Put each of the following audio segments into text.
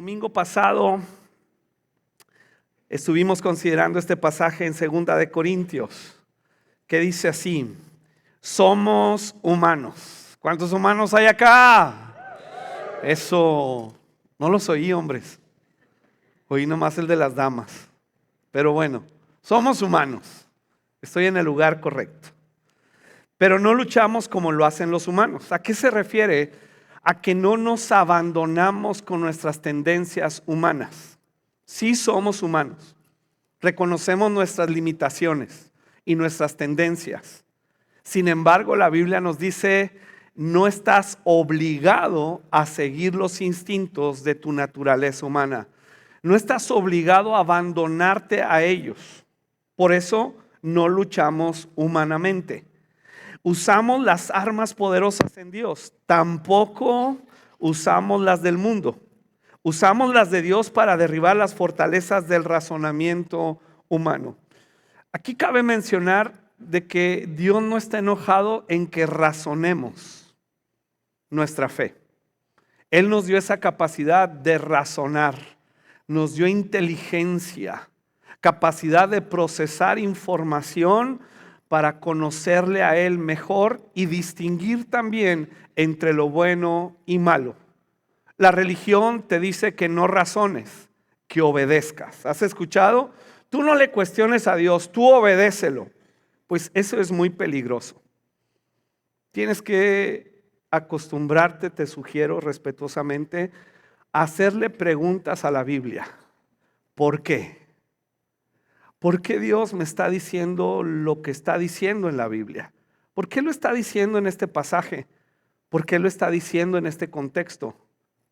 El domingo pasado estuvimos considerando este pasaje en 2 de Corintios, que dice así: somos humanos. ¿Cuántos humanos hay acá? Eso, no los oí, hombres. Oí nomás el de las damas. Pero bueno, somos humanos. Estoy en el lugar correcto. Pero no luchamos como lo hacen los humanos. ¿A qué se refiere? A que no nos abandonamos con nuestras tendencias humanas. Sí somos humanos. Reconocemos nuestras limitaciones y nuestras tendencias. Sin embargo, la Biblia nos dice: no estás obligado a seguir los instintos de tu naturaleza humana. No estás obligado a abandonarte a ellos. Por eso no luchamos humanamente. Usamos las armas poderosas en Dios. Tampoco usamos las del mundo. Usamos las de Dios para derribar las fortalezas del razonamiento humano. Aquí cabe mencionar de que Dios no está enojado en que razonemos nuestra fe. Él nos dio esa capacidad de razonar, nos dio inteligencia, capacidad de procesar información para conocerle a Él mejor y distinguir también entre lo bueno y malo. La religión te dice que no razones, que obedezcas. ¿Has escuchado? Tú no le cuestiones a Dios, tú obedécelo. Pues eso es muy peligroso. Tienes que acostumbrarte, te sugiero respetuosamente, a hacerle preguntas a la Biblia. ¿Por qué? ¿Por qué Dios me está diciendo lo que está diciendo en la Biblia? ¿Por qué lo está diciendo en este pasaje? ¿Por qué lo está diciendo en este contexto?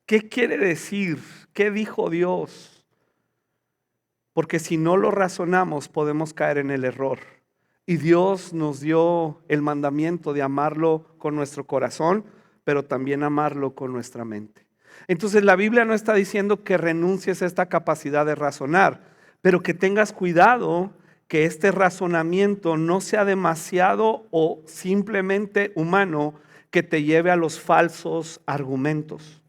¿Qué quiere decir? ¿Qué dijo Dios? Porque si no lo razonamos podemos caer en el error. Y Dios nos dio el mandamiento de amarlo con nuestro corazón, pero también amarlo con nuestra mente. Entonces la Biblia no está diciendo que renuncies a esta capacidad de razonar, pero que tengas cuidado que este razonamiento no sea demasiado o simplemente humano, que te lleve a los falsos argumentos.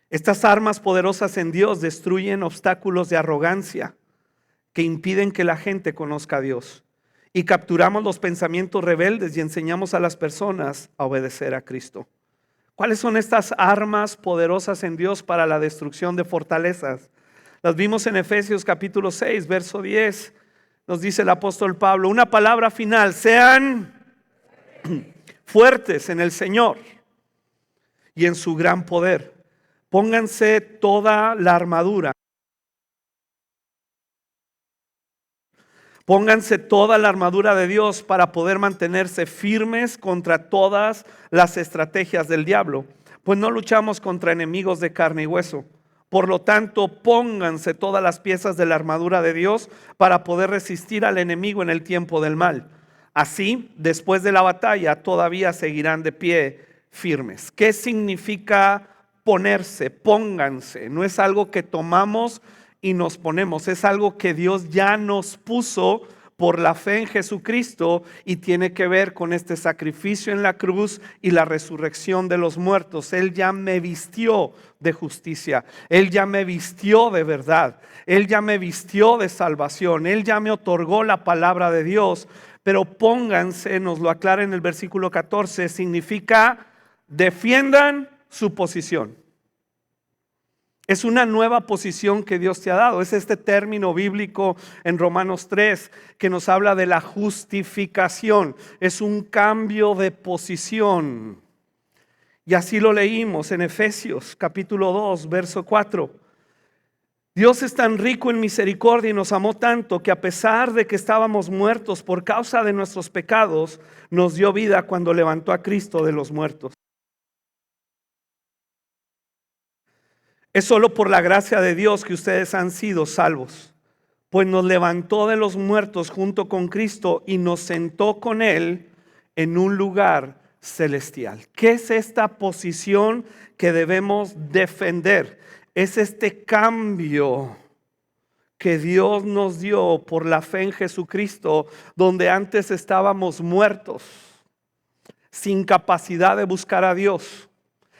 Estas armas poderosas en Dios destruyen obstáculos de arrogancia que impiden que la gente conozca a Dios. Y capturamos los pensamientos rebeldes y enseñamos a las personas a obedecer a Cristo. ¿Cuáles son estas armas poderosas en Dios para la destrucción de fortalezas? Las vimos en Efesios capítulo 6, verso 10. Nos dice el apóstol Pablo: una palabra final: sean fuertes en el Señor y en su gran poder. Pónganse toda la armadura. Pónganse toda la armadura de Dios para poder mantenerse firmes contra todas las estrategias del diablo. Pues no luchamos contra enemigos de carne y hueso. Por lo tanto, pónganse todas las piezas de la armadura de Dios para poder resistir al enemigo en el tiempo del mal. Así, después de la batalla, todavía seguirán de pie firmes. ¿Qué significa ponerse? Pónganse. No es algo que tomamos y nos ponemos, es algo que Dios ya nos puso por la fe en Jesucristo, y tiene que ver con este sacrificio en la cruz y la resurrección de los muertos. Él ya me vistió de justicia, Él ya me vistió de verdad, Él ya me vistió de salvación, Él ya me otorgó la palabra de Dios. Pero pónganse, nos lo aclara en el versículo 14, significa defiendan su posición. Es una nueva posición que Dios te ha dado. Es este término bíblico en Romanos 3 que nos habla de la justificación. Es un cambio de posición. Y así lo leímos en Efesios capítulo 2, verso 4. Dios es tan rico en misericordia y nos amó tanto que, a pesar de que estábamos muertos por causa de nuestros pecados, nos dio vida cuando levantó a Cristo de los muertos. Es solo por la gracia de Dios que ustedes han sido salvos, pues nos levantó de los muertos junto con Cristo y nos sentó con Él en un lugar celestial. ¿Qué es esta posición que debemos defender? Es este cambio que Dios nos dio por la fe en Jesucristo, donde antes estábamos muertos, sin capacidad de buscar a Dios,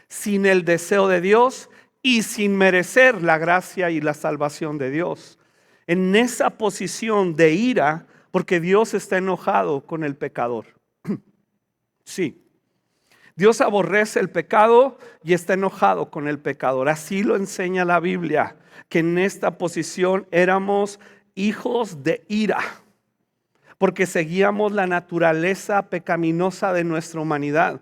sin el deseo de Dios, y sin merecer la gracia y la salvación de Dios. En esa posición de ira, porque Dios está enojado con el pecador. Sí. Dios aborrece el pecado y está enojado con el pecador. Así lo enseña la Biblia, que en esta posición éramos hijos de ira, porque seguíamos la naturaleza pecaminosa de nuestra humanidad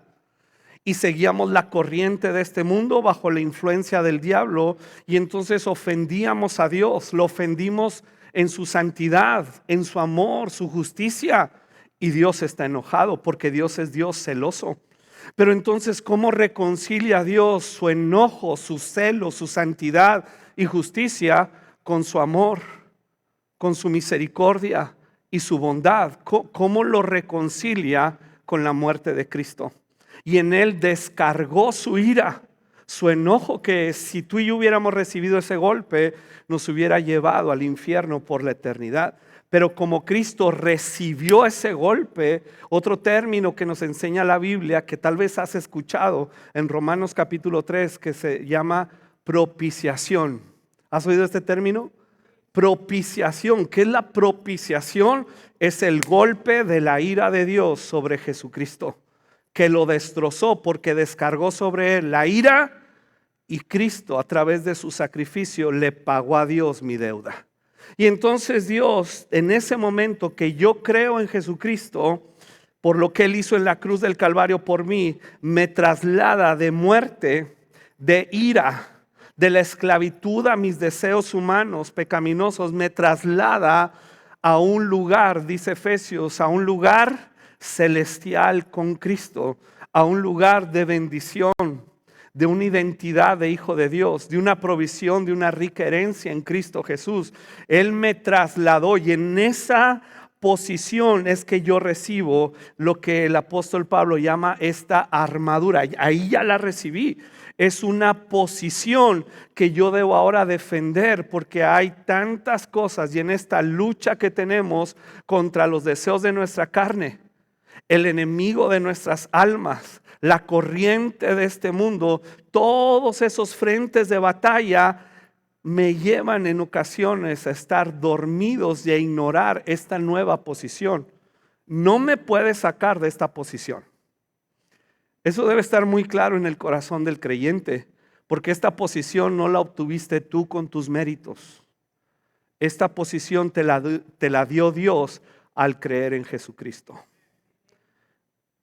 y seguíamos la corriente de este mundo bajo la influencia del diablo, y entonces ofendíamos a Dios, lo ofendimos en su santidad, en su amor, su justicia, y Dios está enojado porque Dios es Dios celoso. Pero entonces, ¿cómo reconcilia Dios su enojo, su celo, su santidad y justicia con su amor, con su misericordia y su bondad? ¿Cómo lo reconcilia con la muerte de Cristo? Y en Él descargó su ira, su enojo, que si tú y yo hubiéramos recibido ese golpe, nos hubiera llevado al infierno por la eternidad. Pero como Cristo recibió ese golpe, otro término que nos enseña la Biblia, que tal vez has escuchado en Romanos capítulo 3, que se llama propiciación. ¿Has oído este término? Propiciación. ¿Qué es la propiciación? Es el golpe de la ira de Dios sobre Jesucristo, que lo destrozó porque descargó sobre él la ira, y Cristo a través de su sacrificio le pagó a Dios mi deuda. Y entonces Dios, en ese momento que yo creo en Jesucristo, por lo que Él hizo en la cruz del Calvario por mí, me traslada de muerte, de ira, de la esclavitud a mis deseos humanos pecaminosos, me traslada a un lugar, dice Efesios, a un lugar celestial con Cristo, a un lugar de bendición, de una identidad de hijo de Dios, de una provisión, de una rica herencia en Cristo Jesús. Él me trasladó, y en esa posición es que yo recibo lo que el apóstol Pablo llama esta armadura. Ahí ya la recibí. Es una posición que yo debo ahora defender, porque hay tantas cosas, y en esta lucha que tenemos contra los deseos de nuestra carne, el enemigo de nuestras almas, la corriente de este mundo, todos esos frentes de batalla me llevan en ocasiones a estar dormidos y a ignorar esta nueva posición. No me puedes sacar de esta posición. Eso debe estar muy claro en el corazón del creyente, porque esta posición no la obtuviste tú con tus méritos. Esta posición te la dio Dios al creer en Jesucristo.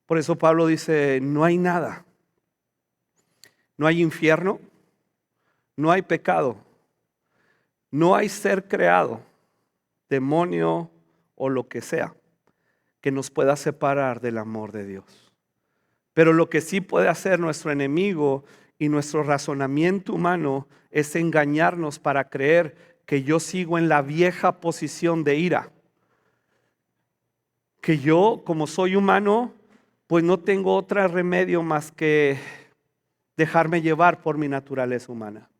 Por eso Pablo dice, no hay nada, no hay infierno, no hay pecado, no hay ser creado, demonio o lo que sea, que nos pueda separar del amor de Dios. Pero lo que sí puede hacer nuestro enemigo y nuestro razonamiento humano es engañarnos para creer que yo sigo en la vieja posición de ira, que yo, como soy humano, pues no tengo otro remedio más que dejarme llevar por mi naturaleza humana.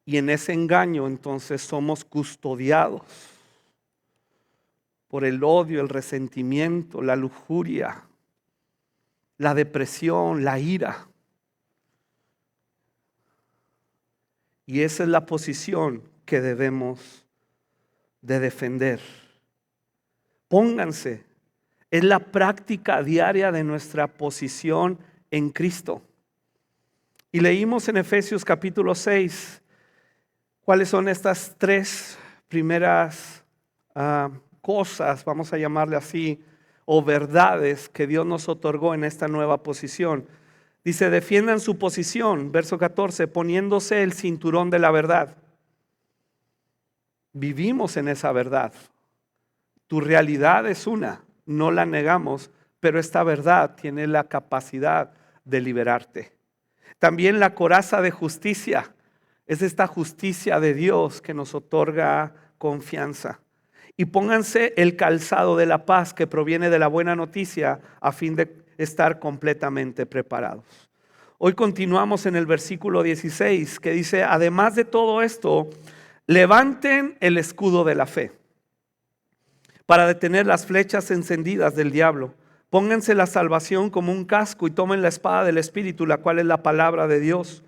Y en ese engaño entonces somos custodiados por el odio, el resentimiento, la lujuria, la depresión, la ira. Y esa es la posición que debemos de defender. Pónganse. Es la práctica diaria de nuestra posición en Cristo. Y leímos en Efesios capítulo 6 cuáles son estas tres primeras cosas, vamos a llamarle así, o verdades que Dios nos otorgó en esta nueva posición. Dice, defiendan su posición, verso 14, poniéndose el cinturón de la verdad. Vivimos en esa verdad. Tu realidad es una. No la negamos, pero esta verdad tiene la capacidad de liberarte. También la coraza de justicia es esta justicia de Dios que nos otorga confianza. Y pónganse el calzado de la paz que proviene de la buena noticia a fin de estar completamente preparados. Hoy continuamos en el versículo 16 que dice, además de todo esto, levanten el escudo de la fe para detener las flechas encendidas del diablo. Pónganse la salvación como un casco y tomen la espada del Espíritu, la cual es la palabra de Dios.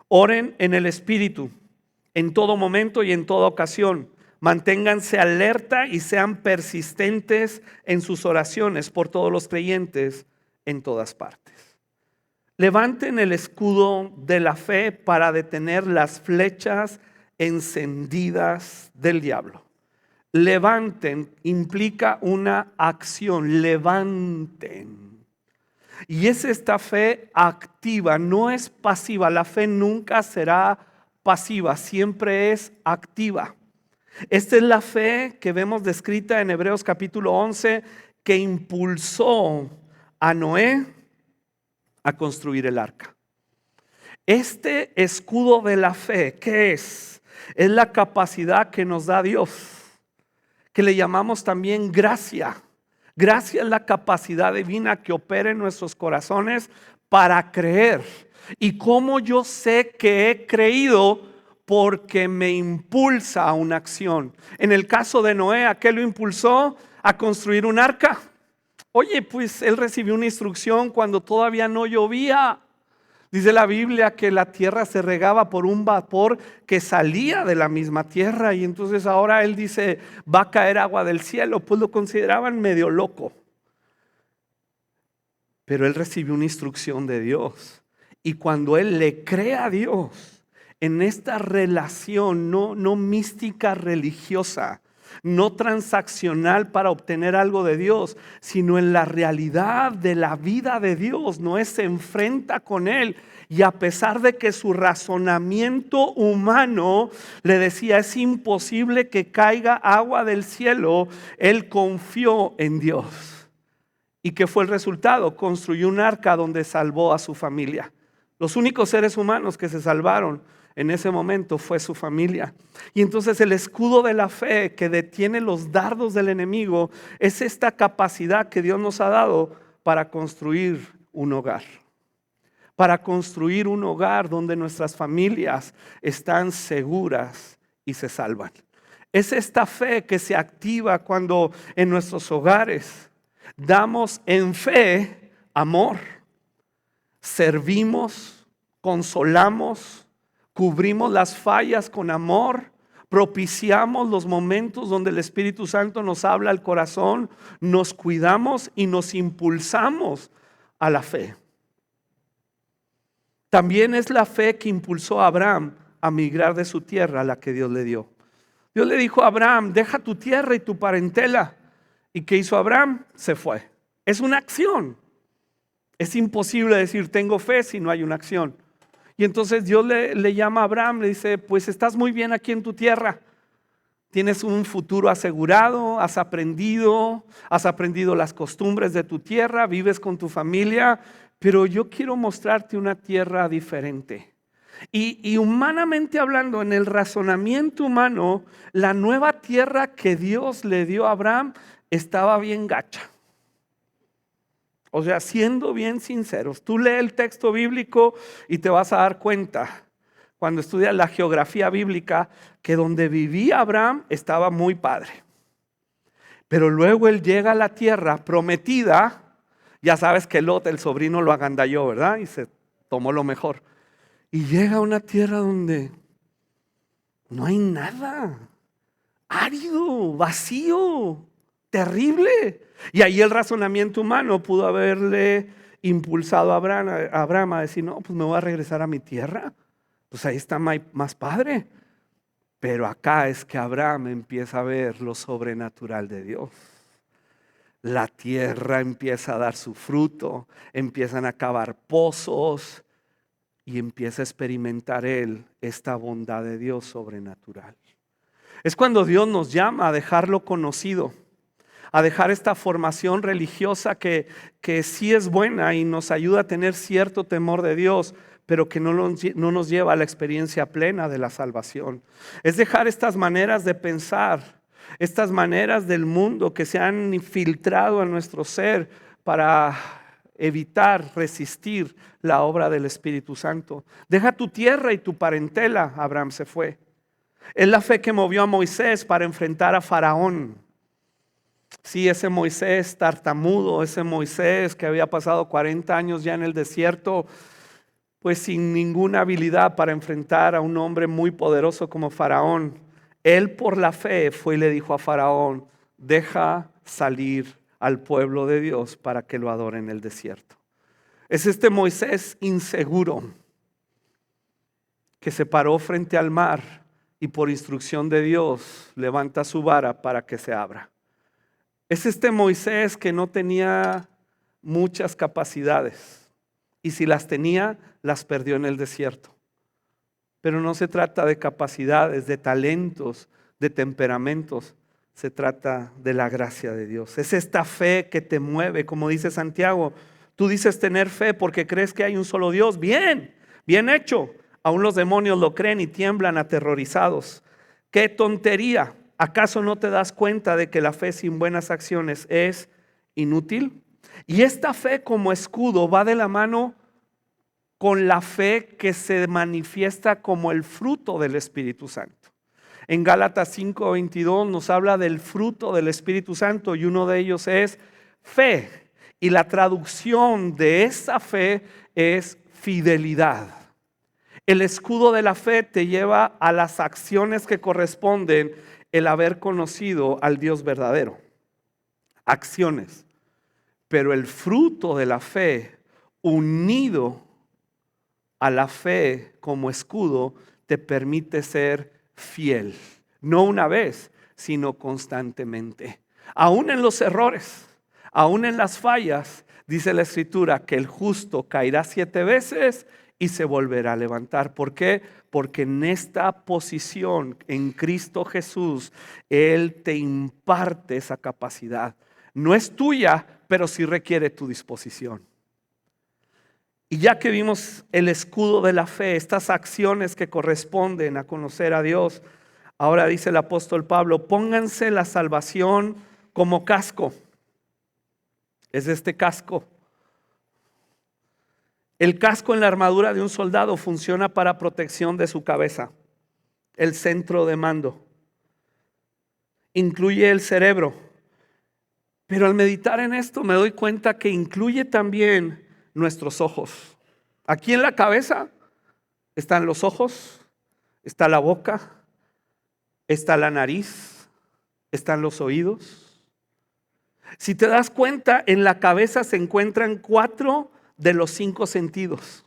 Oren en el Espíritu, en todo momento y en toda ocasión. Manténganse alerta y sean persistentes en sus oraciones por todos los creyentes en todas partes. Levanten el escudo de la fe para detener las flechas encendidas del diablo. Levanten implica una acción, levanten. Y es esta fe activa, no es pasiva. La fe nunca será pasiva, siempre es activa. Esta es la fe que vemos descrita en Hebreos capítulo 11, que impulsó a Noé a construir el arca. Este escudo de la fe, ¿qué es? Es la capacidad que nos da Dios, que le llamamos también gracia. Gracia es la capacidad divina que opera en nuestros corazones para creer. ¿Y cómo yo sé que he creído? Porque me impulsa a una acción. En el caso de Noé, ¿a qué lo impulsó? A construir un arca. Oye, pues él recibió una instrucción cuando todavía no llovía. Dice la Biblia que la tierra se regaba por un vapor que salía de la misma tierra, y entonces ahora él dice, va a caer agua del cielo. Pues lo consideraban medio loco. Pero él recibió una instrucción de Dios, y cuando él le cree a Dios en esta relación no mística religiosa, no transaccional para obtener algo de Dios, sino en la realidad de la vida de Dios, Noé se enfrenta con él, y a pesar de que su razonamiento humano le decía es imposible que caiga agua del cielo, él confió en Dios. ¿Y qué fue el resultado? Construyó un arca donde salvó a su familia. Los únicos seres humanos que se salvaron en ese momento fue su familia. Y entonces el escudo de la fe que detiene los dardos del enemigo es esta capacidad que Dios nos ha dado para construir un hogar. Para construir un hogar donde nuestras familias están seguras y se salvan. Es esta fe que se activa cuando en nuestros hogares damos en fe amor, servimos, consolamos, cubrimos las fallas con amor, propiciamos los momentos donde el Espíritu Santo nos habla al corazón, nos cuidamos y nos impulsamos a la fe. También es la fe que impulsó a Abraham a migrar de su tierra a la que Dios le dio. Dios le dijo a Abraham, deja tu tierra y tu parentela. ¿Y qué hizo Abraham? Se fue. Es una acción. Es imposible decir tengo fe si no hay una acción. Y entonces Dios le llama a Abraham, le dice, pues estás muy bien aquí en tu tierra. Tienes un futuro asegurado, has aprendido las costumbres de tu tierra, vives con tu familia, pero yo quiero mostrarte una tierra diferente. Y humanamente hablando, en el razonamiento humano, la nueva tierra que Dios le dio a Abraham estaba bien gacha. O sea, siendo bien sinceros, tú lees el texto bíblico y te vas a dar cuenta, cuando estudias la geografía bíblica, que donde vivía Abraham estaba muy padre. Pero luego él llega a la tierra prometida. Ya sabes que Lot, el sobrino, lo agandalló, ¿verdad? Y se tomó lo mejor. Y llega a una tierra donde no hay nada. Árido, vacío, terrible. Y ahí el razonamiento humano pudo haberle impulsado a Abraham a decir, no, pues me voy a regresar a mi tierra. Pues ahí está más padre. Pero acá es que Abraham empieza a ver lo sobrenatural de Dios. La tierra empieza a dar su fruto, empiezan a cavar pozos y empieza a experimentar él esta bondad de Dios sobrenatural. Es cuando Dios nos llama a dejarlo conocido, a dejar esta formación religiosa que sí es buena y nos ayuda a tener cierto temor de Dios, pero que no nos lleva a la experiencia plena de la salvación. Es dejar estas maneras de pensar, estas maneras del mundo que se han infiltrado en nuestro ser para evitar, resistir la obra del Espíritu Santo. Deja tu tierra y tu parentela. Abraham se fue. Es la fe que movió a Moisés para enfrentar a Faraón. Sí, ese Moisés tartamudo, ese Moisés que había pasado 40 años ya en el desierto, pues sin ninguna habilidad para enfrentar a un hombre muy poderoso como Faraón, él por la fe fue y le dijo a Faraón: deja salir al pueblo de Dios para que lo adore en el desierto. Es este Moisés inseguro que se paró frente al mar y por instrucción de Dios levanta su vara para que se abra. Es este Moisés que no tenía muchas capacidades y si las tenía, las perdió en el desierto. Pero no se trata de capacidades, de talentos, de temperamentos. Se trata de la gracia de Dios. Es esta fe que te mueve, como dice Santiago. Tú dices tener fe porque crees que hay un solo Dios. Bien, bien hecho. Aún los demonios lo creen y tiemblan aterrorizados. ¡Qué tontería! ¿Acaso no te das cuenta de que la fe sin buenas acciones es inútil? Y esta fe como escudo va de la mano con la fe que se manifiesta como el fruto del Espíritu Santo. En Gálatas 5:22 nos habla del fruto del Espíritu Santo y uno de ellos es fe. Y la traducción de esa fe es fidelidad. El escudo de la fe te lleva a las acciones que corresponden el haber conocido al Dios verdadero. Acciones. Pero el fruto de la fe unido a la fe como escudo te permite ser fiel. No una vez, sino constantemente. Aún en los errores, aún en las fallas, dice la Escritura que el justo caerá 7 veces y se volverá a levantar. ¿Por qué? Porque en esta posición, en Cristo Jesús, Él te imparte esa capacidad. No es tuya, pero sí requiere tu disposición. Y ya que vimos el escudo de la fe, estas acciones que corresponden a conocer a Dios, ahora dice el apóstol Pablo: pónganse la salvación como casco. Es este casco. El casco en la armadura de un soldado funciona para protección de su cabeza, el centro de mando. Incluye el cerebro. Pero al meditar en esto me doy cuenta que incluye también nuestros ojos. Aquí en la cabeza están los ojos, está la boca, está la nariz, están los oídos. Si te das cuenta, en la cabeza se encuentran 4 de los 5 sentidos,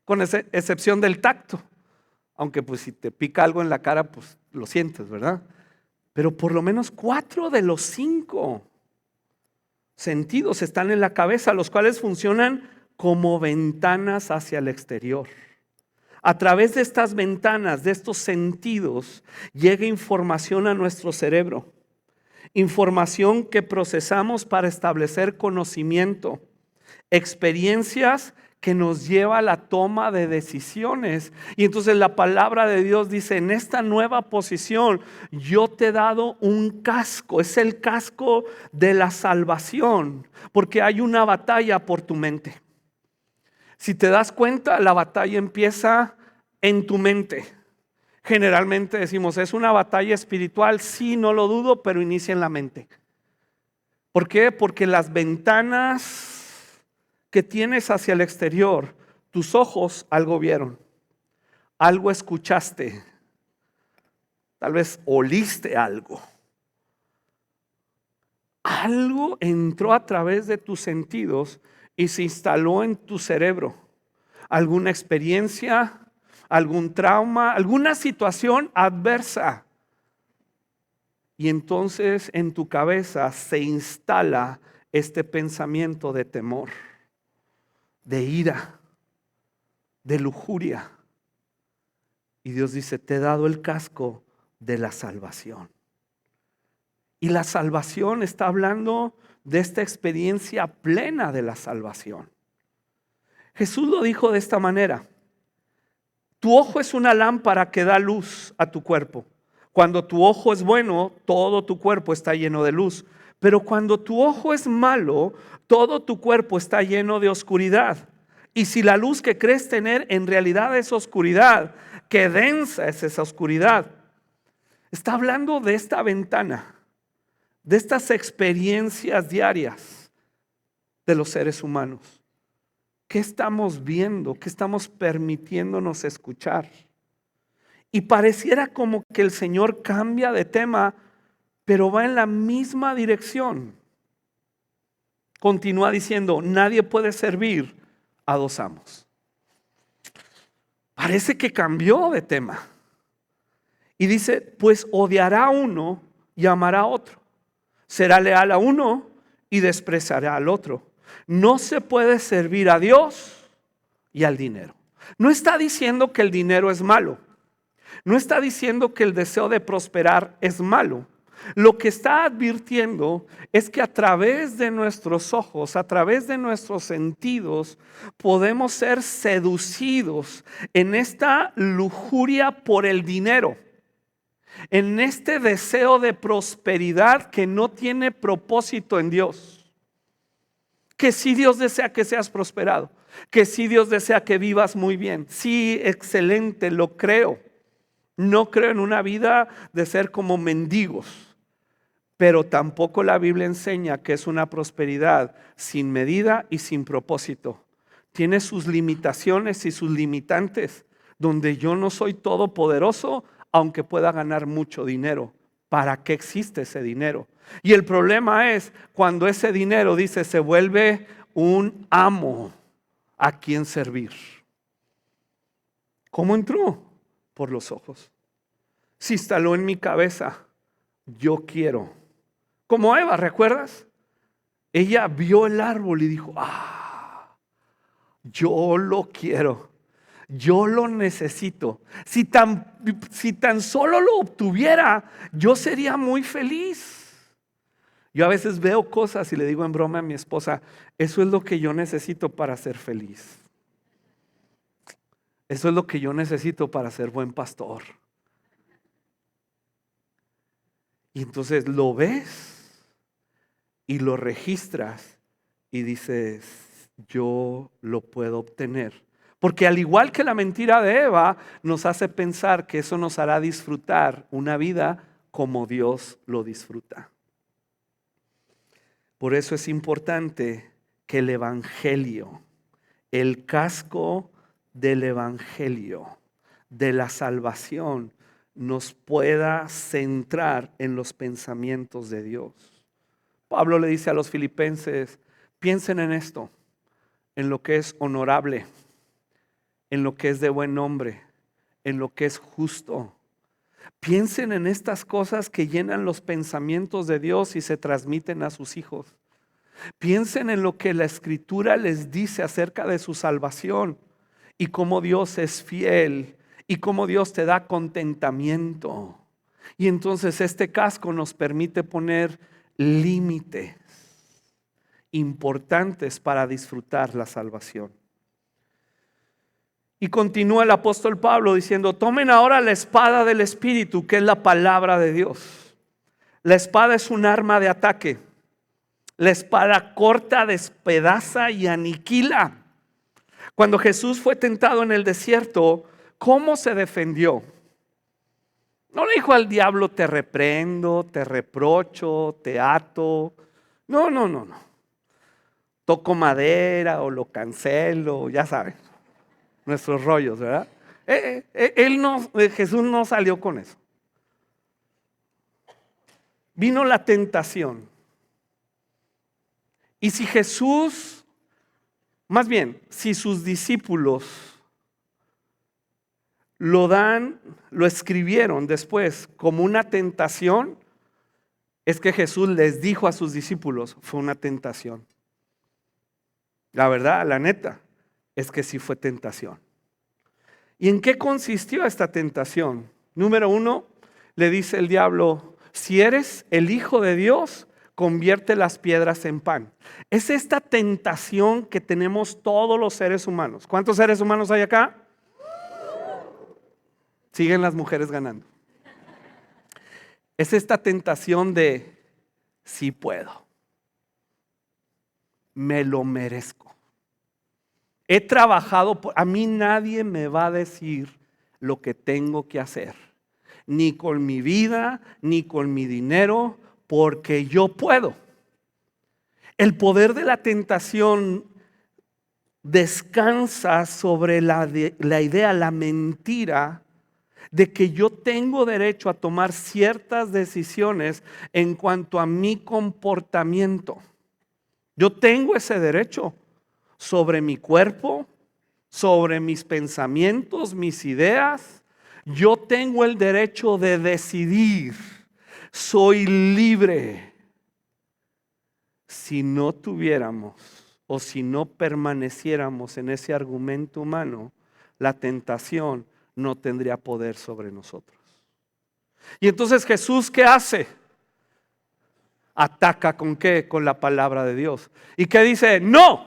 con excepción del tacto. Aunque pues si te pica algo en la cara, pues lo sientes, ¿verdad? Pero por lo menos 4 de los 5 sentidos están en la cabeza, los cuales funcionan como ventanas hacia el exterior. A través de estas ventanas, de estos sentidos, llega información a nuestro cerebro. Información que procesamos para establecer conocimiento, experiencias que nos lleva a la toma de decisiones. Y entonces la palabra de Dios dice: en esta nueva posición yo te he dado un casco. Es el casco de la salvación, porque hay una batalla por tu mente. Si te das cuenta, la batalla empieza en tu mente. Generalmente decimos: es una batalla espiritual. Sí, no lo dudo, pero inicia en la mente. ¿Por qué? Porque las ventanas que tienes hacia el exterior, tus ojos algo vieron, algo escuchaste, tal vez oliste algo. Algo entró a través de tus sentidos y se instaló en tu cerebro. Alguna experiencia, algún trauma, alguna situación adversa. Y entonces en tu cabeza se instala este pensamiento de temor, de ira, de lujuria. Y Dios dice: te he dado el casco de la salvación. Y la salvación está hablando de esta experiencia plena de la salvación. Jesús lo dijo de esta manera: tu ojo es una lámpara que da luz a tu cuerpo. Cuando tu ojo es bueno, todo tu cuerpo está lleno de luz. Pero cuando tu ojo es malo, todo tu cuerpo está lleno de oscuridad. Y si la luz que crees tener en realidad es oscuridad, qué densa es esa oscuridad. Está hablando de esta ventana, de estas experiencias diarias de los seres humanos. ¿Qué estamos viendo? ¿Qué estamos permitiéndonos escuchar? Y pareciera como que el Señor cambia de tema, pero va en la misma dirección. Continúa diciendo, nadie puede servir a dos amos. Parece que cambió de tema. Y dice, pues odiará a uno y amará a otro. Será leal a uno y despreciará al otro. No se puede servir a Dios y al dinero. No está diciendo que el dinero es malo. No está diciendo que el deseo de prosperar es malo. Lo que está advirtiendo es que a través de nuestros ojos, a través de nuestros sentidos, podemos ser seducidos en esta lujuria por el dinero, en este deseo de prosperidad que no tiene propósito en Dios. Que sí Dios desea que seas prosperado, que sí Dios desea que vivas muy bien. Sí, excelente, lo creo. No creo en una vida de ser como mendigos, pero tampoco la Biblia enseña que es una prosperidad sin medida y sin propósito. Tiene sus limitaciones y sus limitantes, donde yo no soy todopoderoso, aunque pueda ganar mucho dinero. ¿Para qué existe ese dinero? Y el problema es cuando ese dinero, dice, se vuelve un amo a quien servir. ¿Cómo entró? Por los ojos. Se instaló en mi cabeza, yo quiero. Como Eva, ¿recuerdas? Ella vio el árbol y dijo, yo lo quiero, yo lo necesito. Si tan solo lo obtuviera, yo sería muy feliz. Yo a veces veo cosas y le digo en broma a mi esposa, eso es lo que yo necesito para ser feliz. Eso es lo que yo necesito para ser buen pastor. Y entonces lo ves y lo registras y dices, yo lo puedo obtener. Porque al igual que la mentira de Eva, nos hace pensar que eso nos hará disfrutar una vida como Dios lo disfruta. Por eso es importante que el evangelio, el casco del evangelio, de la salvación, nos pueda centrar en los pensamientos de Dios. Pablo le dice a los filipenses, piensen en esto, en lo que es honorable, en lo que es de buen nombre, en lo que es justo. Piensen en estas cosas que llenan los pensamientos de Dios y se transmiten a sus hijos. Piensen en lo que la Escritura les dice acerca de su salvación y cómo Dios es fiel y cómo Dios te da contentamiento. Y entonces este casco nos permite poner límites importantes para disfrutar la salvación. Y continúa el apóstol Pablo diciendo, tomen ahora la espada del Espíritu, que es la palabra de Dios. La espada es un arma de ataque. La espada corta, despedaza y aniquila. Cuando Jesús fue tentado en el desierto, ¿cómo se defendió? No le dijo al diablo, te reprendo, te reprocho, te ato. No. Toco madera o lo cancelo, ya saben, nuestros rollos, ¿verdad? Jesús no salió con eso. Vino la tentación. Y si si sus discípulos lo escribieron después como una tentación, es que Jesús les dijo a sus discípulos, fue una tentación. La verdad, la neta, es que sí fue tentación. ¿Y en qué consistió esta tentación? Número 1, le dice el diablo, si eres el Hijo de Dios, convierte las piedras en pan. Es esta tentación que tenemos todos los seres humanos. ¿Cuántos seres humanos hay acá? Siguen las mujeres ganando. Es esta tentación de sí puedo. Me lo merezco. He trabajado, a mí nadie me va a decir lo que tengo que hacer. Ni con mi vida, ni con mi dinero, porque yo puedo. El poder de la tentación descansa sobre la idea, la mentira de que yo tengo derecho a tomar ciertas decisiones en cuanto a mi comportamiento. Yo tengo ese derecho sobre mi cuerpo, sobre mis pensamientos, mis ideas. Yo tengo el derecho de decidir. Soy libre. Si no tuviéramos o si no permaneciéramos en ese argumento humano, la tentación no tendría poder sobre nosotros. Y entonces Jesús, ¿qué hace? Ataca ¿con qué? Con la palabra de Dios. ¿Y qué dice? No.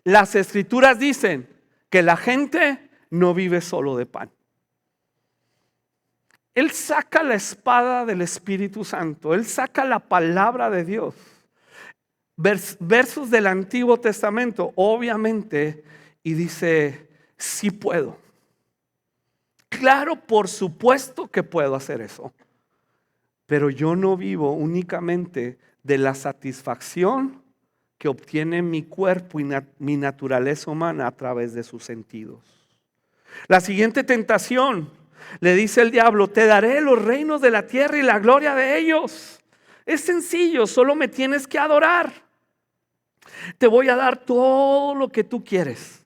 Las escrituras dicen que la gente no vive solo de pan. Él saca la espada del Espíritu Santo. Él saca la palabra de Dios. Versos del Antiguo Testamento, obviamente, y dice, sí puedo. Claro, por supuesto que puedo hacer eso. Pero yo no vivo únicamente de la satisfacción que obtiene mi cuerpo y mi naturaleza humana a través de sus sentidos. La siguiente tentación, le dice el diablo, te daré los reinos de la tierra y la gloria de ellos. Es sencillo, solo me tienes que adorar. Te voy a dar todo lo que tú quieres.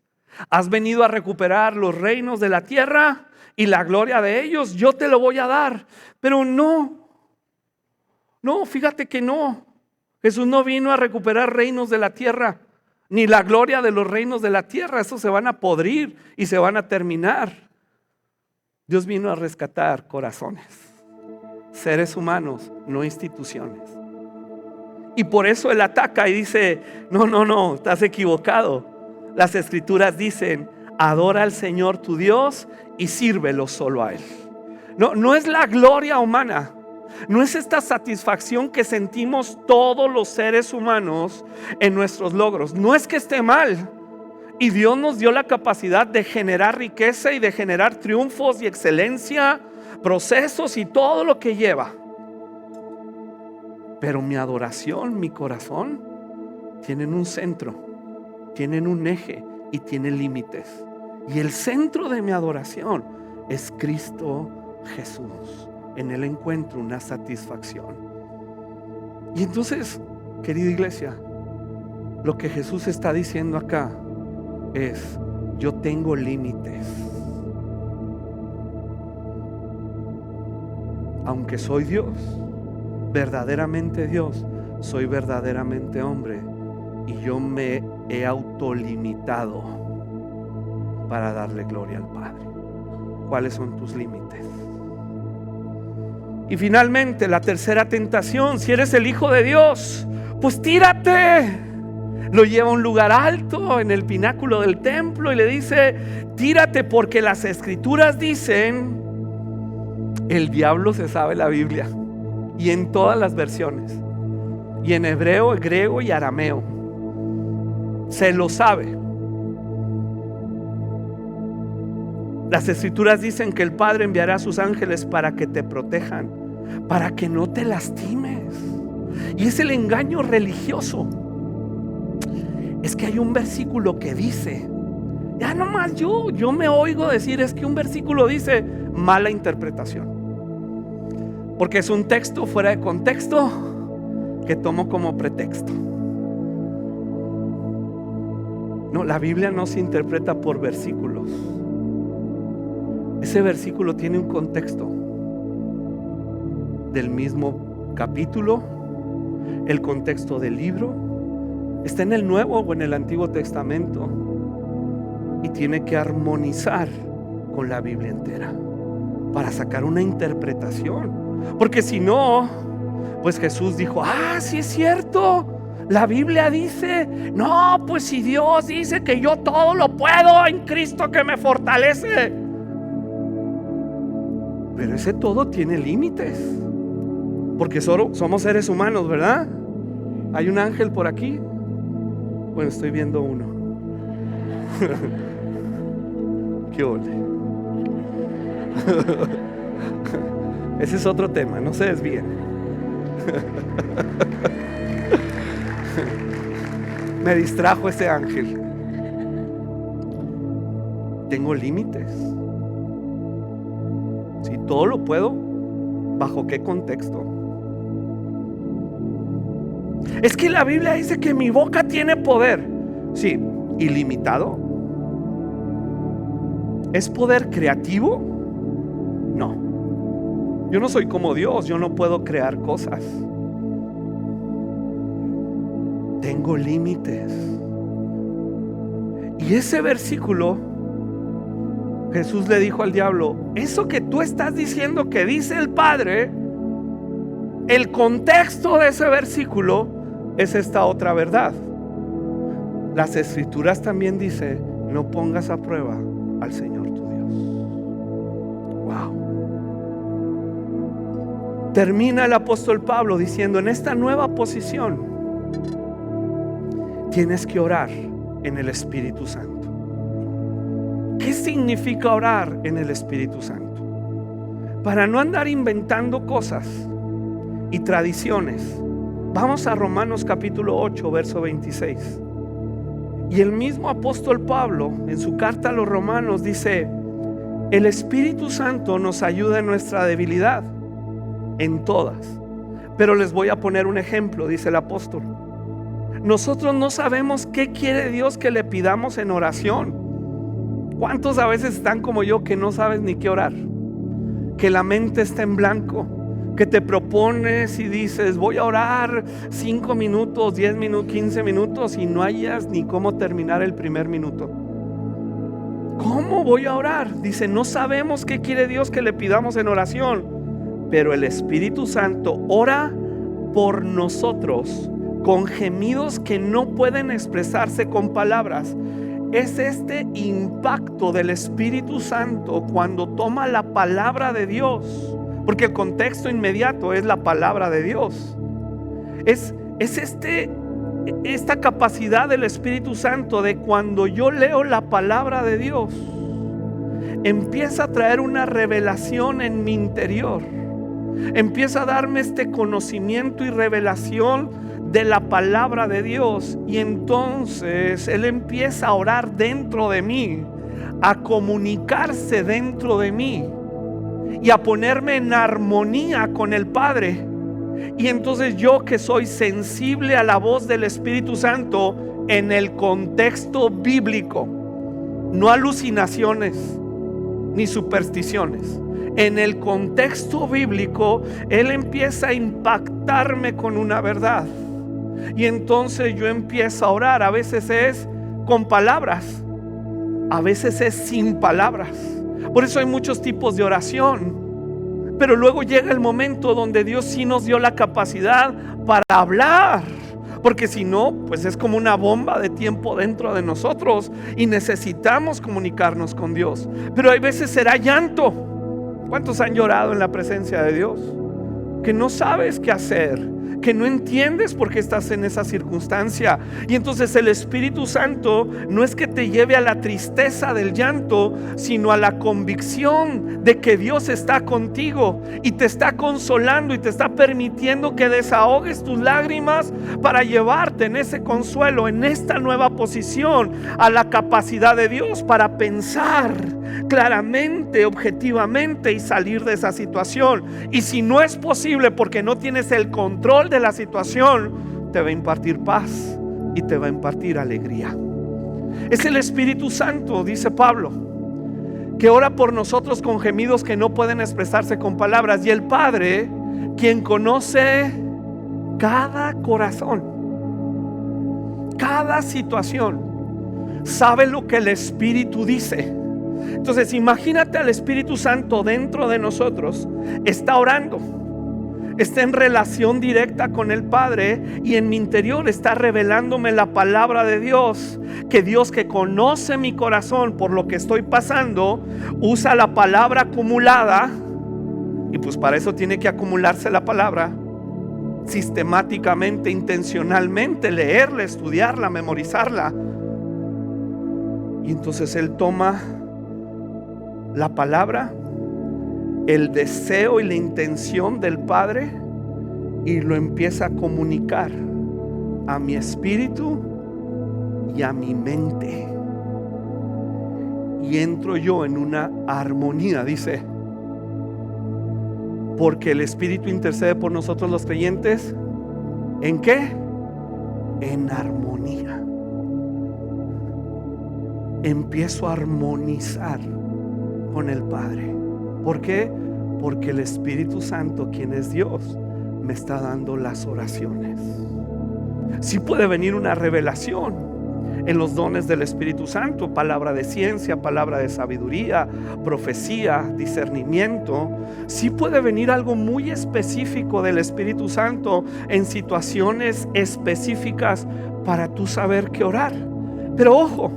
Has venido a recuperar los reinos de la tierra y la gloria de ellos, yo te lo voy a dar. Pero no, fíjate que no. Jesús no vino a recuperar reinos de la tierra, ni la gloria de los reinos de la tierra. Esos se van a podrir y se van a terminar. Dios vino a rescatar corazones, seres humanos, no instituciones. Y por eso Él ataca y dice, no, estás equivocado. Las escrituras dicen, adora al Señor tu Dios y sírvelo solo a Él. No es la gloria humana. No es esta satisfacción que sentimos todos los seres humanos en nuestros logros. No es que esté mal. Y Dios nos dio la capacidad de generar riqueza y de generar triunfos y excelencia, procesos y todo lo que lleva. Pero mi adoración, mi corazón, tienen un centro, tienen un eje y tienen límites. Y el centro de mi adoración es Cristo Jesús. En Él encuentro una satisfacción. Y entonces, querida iglesia, lo que Jesús está diciendo acá es, yo tengo límites. Aunque soy Dios, verdaderamente Dios, soy verdaderamente hombre, y yo me he autolimitado para darle gloria al Padre. ¿Cuáles son tus límites? Y finalmente, la tercera tentación, si eres el Hijo de Dios, pues tírate. Lo lleva a un lugar alto en el pináculo del templo y le dice, tírate, porque las escrituras dicen, el diablo se sabe la Biblia y en todas las versiones, y en hebreo, griego y arameo, se lo sabe. Las escrituras dicen que el Padre enviará a sus ángeles para que te protejan, para que no te lastimes. Y es el engaño religioso. Es que hay un versículo que dice, ya nomás yo me oigo decir, es que un versículo dice, mala interpretación, porque es un texto fuera de contexto que tomo como pretexto. No, la Biblia no se interpreta por versículos. Ese versículo tiene un contexto del mismo capítulo, el contexto del libro. Está en el Nuevo o en el Antiguo Testamento y tiene que armonizar con la Biblia entera para sacar una interpretación. Porque si no, pues Jesús dijo, sí es cierto, la Biblia dice, no, pues si Dios dice que yo todo lo puedo en Cristo que me fortalece. Pero ese todo tiene límites, porque solo somos seres humanos, ¿verdad? ¿Hay un ángel por aquí? Bueno, estoy viendo uno. Qué ole. Ese es otro tema, no se desvíen. Me distrajo ese ángel. Tengo límites. Si todo lo puedo, ¿bajo qué contexto? Es que la Biblia dice que mi boca tiene poder. Sí, ilimitado. ¿Es poder creativo? No. Yo no soy como Dios, yo no puedo crear cosas. Tengo límites. Y ese versículo, Jesús le dijo al diablo: eso que tú estás diciendo que dice el Padre, el contexto de ese versículo es esta otra verdad. Las Escrituras también dice: no pongas a prueba al Señor tu Dios. Wow. Termina el apóstol Pablo diciendo: en esta nueva posición tienes que orar en el Espíritu Santo. ¿Qué significa orar en el Espíritu Santo? Para no andar inventando cosas y tradiciones, vamos a Romanos capítulo 8, verso 26. Y el mismo apóstol Pablo, en su carta a los Romanos, dice: el Espíritu Santo nos ayuda en nuestra debilidad, en todas. Pero les voy a poner un ejemplo, dice el apóstol. Nosotros no sabemos qué quiere Dios que le pidamos en oración. ¿Cuántos a veces están como yo que no sabes ni qué orar? Que la mente está en blanco, que te propones y dices: voy a orar 5 minutos, 10 minutos, 15 minutos, y no hayas ni cómo terminar el primer minuto. ¿Cómo voy a orar? Dice: no sabemos qué quiere Dios que le pidamos en oración, pero el Espíritu Santo ora por nosotros con gemidos que no pueden expresarse con palabras. Es este impacto del Espíritu Santo cuando toma la palabra de Dios, porque el contexto inmediato es la palabra de Dios. Es esta capacidad del Espíritu Santo de cuando yo leo la palabra de Dios, empieza a traer una revelación en mi interior. Empieza a darme este conocimiento y revelación de la palabra de Dios, y entonces Él empieza a orar dentro de mí, a comunicarse dentro de mí y a ponerme en armonía con el Padre. Y entonces yo, que soy sensible a la voz del Espíritu Santo en el contexto bíblico, no alucinaciones ni supersticiones, en el contexto bíblico, Él empieza a impactarme con una verdad. Y entonces yo empiezo a orar. A veces es con palabras, a veces es sin palabras. Por eso hay muchos tipos de oración. Pero luego llega el momento donde Dios sí nos dio la capacidad para hablar, porque si no, pues es como una bomba de tiempo dentro de nosotros y necesitamos comunicarnos con Dios. Pero hay veces será llanto. ¿Cuántos han llorado en la presencia de Dios? Que no sabes qué hacer, que no entiendes por qué estás en esa circunstancia. Y entonces el Espíritu Santo no es que te lleve a la tristeza del llanto, sino a la convicción de que Dios está contigo y te está consolando y te está permitiendo que desahogues tus lágrimas para llevarte en ese consuelo, en esta nueva posición, a la capacidad de Dios para pensar claramente, objetivamente, y salir de esa situación. Y si no es posible porque no tienes el control de la situación, te va a impartir paz y te va a impartir alegría. Es el Espíritu Santo, dice Pablo, que ora por nosotros con gemidos que no pueden expresarse con palabras. Y el Padre, quien conoce cada corazón, cada situación, sabe lo que el Espíritu dice. Entonces imagínate al Espíritu Santo dentro de nosotros, está orando, está en relación directa con el Padre, y en mi interior está revelándome la palabra de Dios. Que Dios, que conoce mi corazón por lo que estoy pasando, usa la palabra acumulada, y pues para eso tiene que acumularse la palabra sistemáticamente, intencionalmente, leerla, estudiarla, memorizarla. Y entonces Él toma la palabra, el deseo y la intención del Padre, y lo empieza a comunicar a mi espíritu y a mi mente. Y entro yo en una armonía, dice, porque el Espíritu intercede por nosotros los creyentes. ¿En qué? En armonía. Empiezo a armonizar con el Padre. ¿Por qué? Porque el Espíritu Santo, quien es Dios, me está dando las oraciones. Sí puede venir una revelación en los dones del Espíritu Santo, palabra de ciencia, palabra de sabiduría, profecía, discernimiento. Sí puede venir algo muy específico del Espíritu Santo en situaciones específicas para tú saber qué orar. Pero ojo,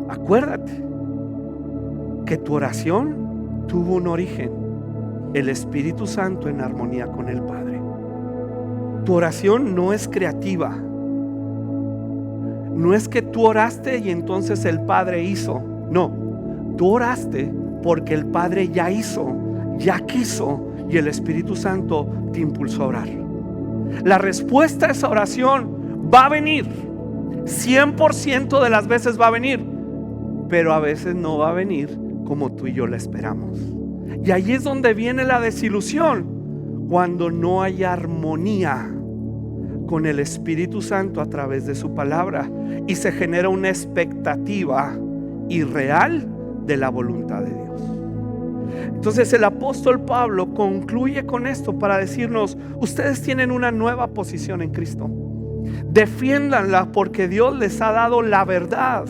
acuérdate que tu oración tuvo un origen, el Espíritu Santo en armonía con el Padre. Tu oración no es creativa. No es que tú oraste y entonces el Padre hizo. No, tú oraste porque el Padre ya hizo, ya quiso, y el Espíritu Santo te impulsó a orar. La respuesta a esa oración va a venir. 100% de las veces va a venir, pero a veces no va a venir como tú y yo la esperamos. Y ahí es donde viene la desilusión, cuando no hay armonía con el Espíritu Santo a través de su palabra y se genera una expectativa irreal de la voluntad de Dios. Entonces el apóstol Pablo concluye con esto para decirnos: ustedes tienen una nueva posición en Cristo. Defiéndanla, porque Dios les ha dado la verdad,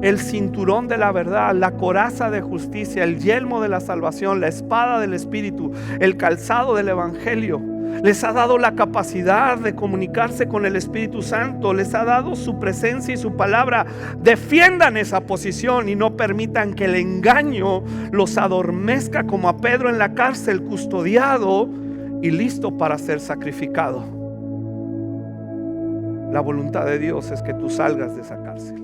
el cinturón de la verdad, la coraza de justicia, el yelmo de la salvación, la espada del Espíritu, el calzado del Evangelio. Les ha dado la capacidad de comunicarse con el Espíritu Santo. Les ha dado su presencia y su palabra. Defiendan esa posición y no permitan que el engaño los adormezca, como a Pedro en la cárcel, custodiado y listo para ser sacrificado. La voluntad de Dios es que tú salgas de esa cárcel.